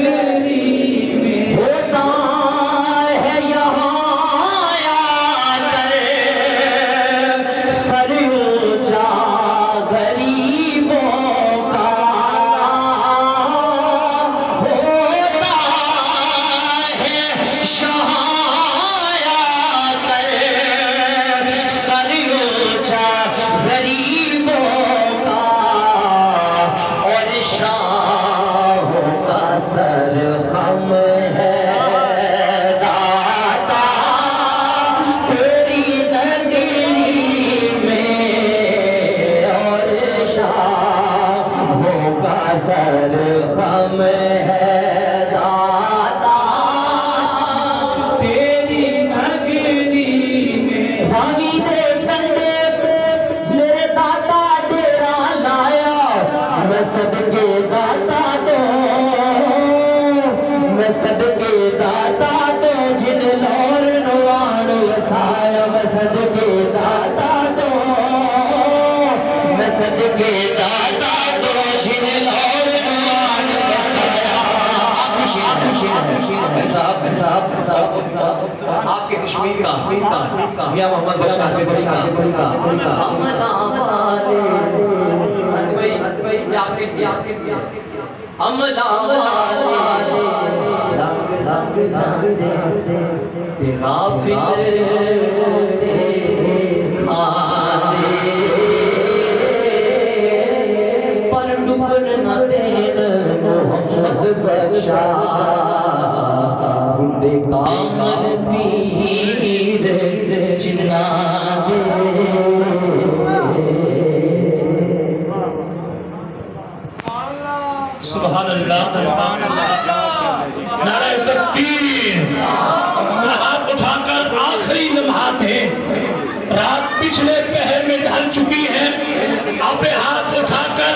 نگری میں ہوتا ہے یہاں آ کر سر اونچا غریبوں کا، ہوتا ہے شہاں آ کر سر اونچا غریبوں کا، اور شاہوں کا سر ہم ہے داتا تیری نگری میں، اور شاہوں کا سر ہم ہے داتا تیری نگری میں۔ بھاگی دے کنڈے پہ میرے داتا ڈیرا لایا، میں صدقے داتا دو، میں صدقے داتا دو جن لور نوان وسایا، میں صدقے داتا دو، میں صدقے داتا دو جن لور نوان وسایا۔ آپ کے کشمیر کا یا محمد بشار بڑی کا امنا والے امنا والے رنگ رنگ جاندے تے غافل کھاندے، پر ڈبن نہ دین محمد بخشا گندے کامن پیر چنا دے۔ سبحان اللہ، نعرہ تکبیر۔ ہاتھ اٹھا کر آخری لمحات ہیں، رات پچھلے پہر میں ڈھل چکی ہے، آپ ہاتھ اٹھا کر